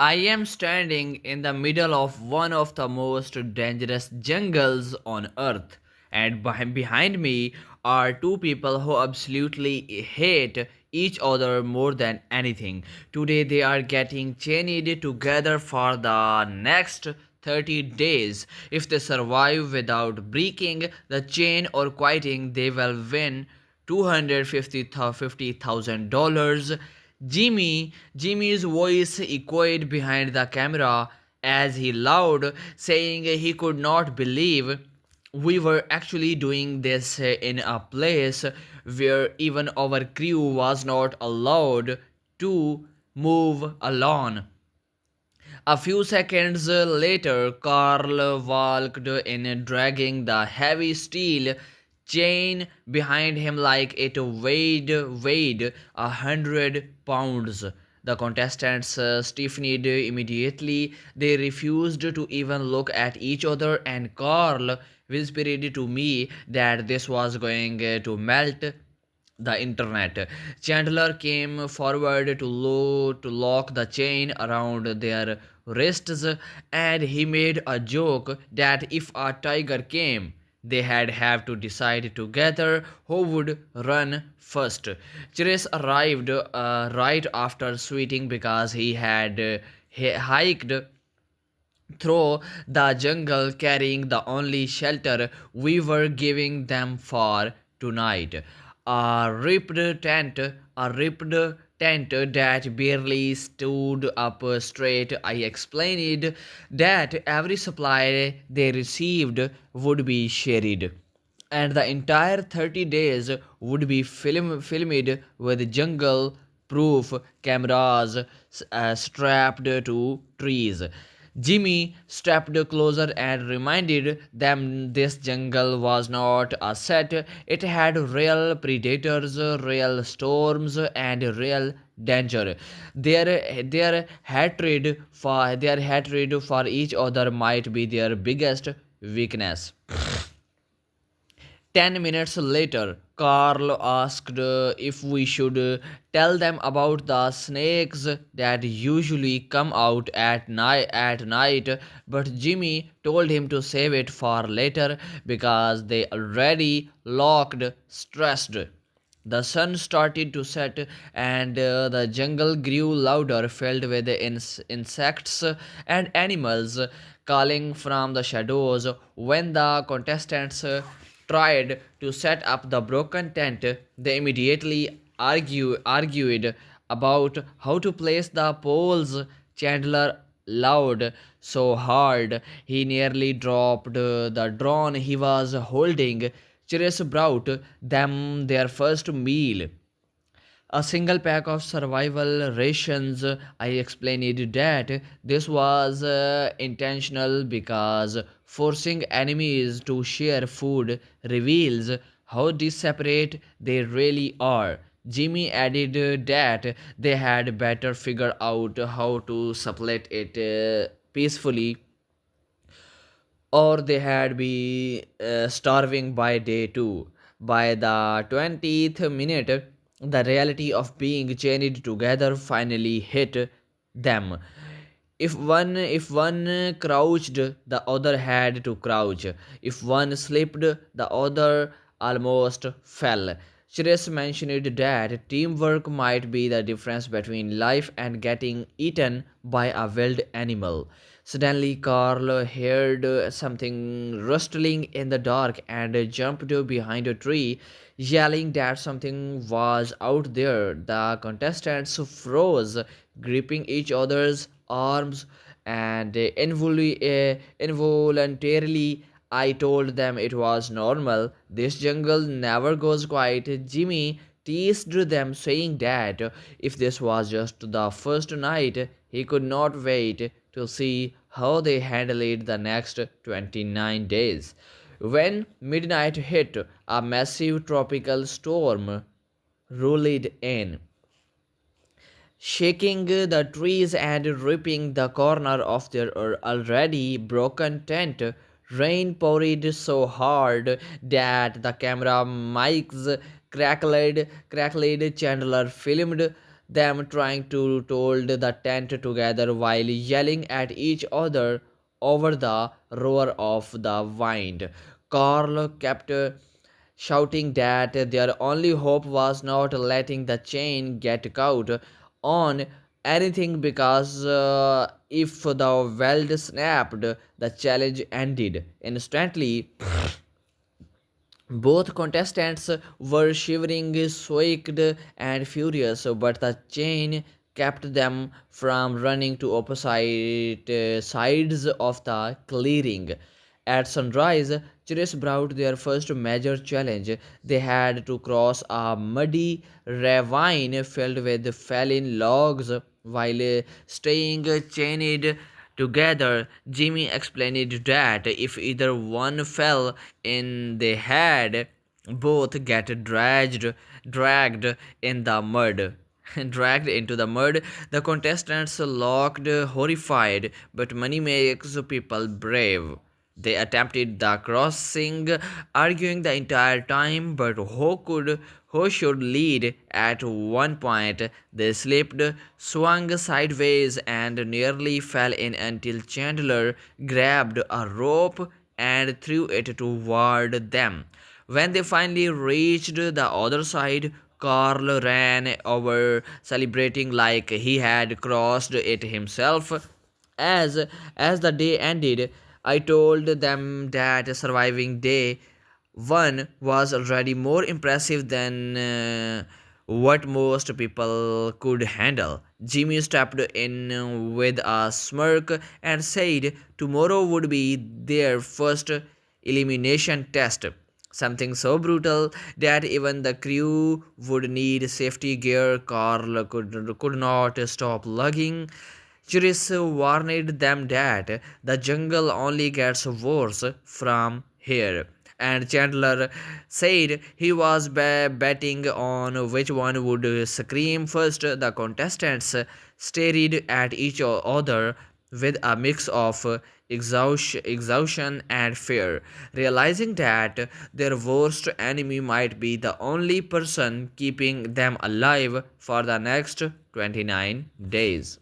I am standing in the middle of one of the most dangerous jungles on earth, and behind me are two people who absolutely hate each other more than anything. Today they are getting chained together for the next 30 days. If they survive without breaking the chain or quitting, they will win $250,000. Jimmy's voice echoed behind the camera as he loud, saying he could not believe we were actually doing this in a place where even our crew was not allowed to move alone. A few seconds later, Carl walked in, dragging the heavy steel chain behind him like it weighed 100 pounds. The contestants stiffened immediately. They refused to even look at each other, and Carl whispered to me that this was going to melt the internet. Chandler came forward to lock the chain around their wrists, and he made a joke that if a tiger came, they had have to decide together who would run first. Chris arrived right after sweating because he had hiked through the jungle carrying the only shelter we were giving them for tonight. A ripped tent that barely stood up straight. I explained that every supply they received would be shared, and the entire 30 days would be filmed with jungle proof cameras strapped to trees. Jimmy stepped closer and reminded them this jungle was not a set. It had real predators, real storms, and real danger. Their hatred for each other might be their biggest weakness. 10 minutes later, Carl asked if we should tell them about the snakes that usually come out at night, but Jimmy told him to save it for later because they already looked stressed. The sun started to set, and the jungle grew louder, filled with insects and animals calling from the shadows. When the contestants tried to set up the broken tent, they immediately argued about how to place the poles. Chandler loud so hard he nearly dropped the drone he was holding. Chris brought them their first meal, a single pack of survival rations. I explained that this was intentional because forcing enemies to share food reveals how disparate they really are. Jimmy added that they had better figure out how to split it peacefully, or they had been starving by day two. By the 20th minute, the reality of being chained together finally hit them. If one crouched, the other had to crouch. If one slipped, the other almost fell. Chris mentioned that teamwork might be the difference between life and getting eaten by a wild animal. Suddenly, Carl heard something rustling in the dark and jumped behind a tree, yelling that something was out there. The contestants froze, gripping each other's arms, and involuntarily I told them it was normal. This jungle never goes quiet. Jimmy teased them, saying that if this was just the first night, he could not wait to see how they handled the next 29 days. When midnight hit, a massive tropical storm rolled in, shaking the trees and ripping the corner of their already broken tent. Rain poured so hard that the camera mics crackled. Chandler filmed them trying to hold the tent together while yelling at each other over the roar of the wind. Carl kept shouting that their only hope was not letting the chain get caught on anything because if the weld snapped, the challenge ended instantly. Both contestants were shivering, soaked, and furious, but the chain kept them from running to opposite sides of the clearing. At sunrise, Chris brought their first major challenge. They had to cross a muddy ravine filled with fallen logs while staying chained together. Jimmy explained that if either one fell in, they had both get dragged in the mud. Dragged into the mud, the contestants looked horrified, but money makes people brave. They attempted the crossing, arguing the entire time, but who should lead? At one point, they slipped, swung sideways, and nearly fell in until Chandler grabbed a rope and threw it toward them. When they finally reached the other side, Carl ran over, celebrating like he had crossed it himself. As as the day ended, I told them that surviving day one was already more impressive than what most people could handle. Jimmy stepped in with a smirk and said tomorrow would be their first elimination test. Something so brutal that even the crew would need safety gear. Carl could not stop lugging. Juris warned them that the jungle only gets worse from here. And Chandler said he was betting on which one would scream first. The contestants stared at each other with a mix of exhaustion and fear, realizing that their worst enemy might be the only person keeping them alive for the next 29 days.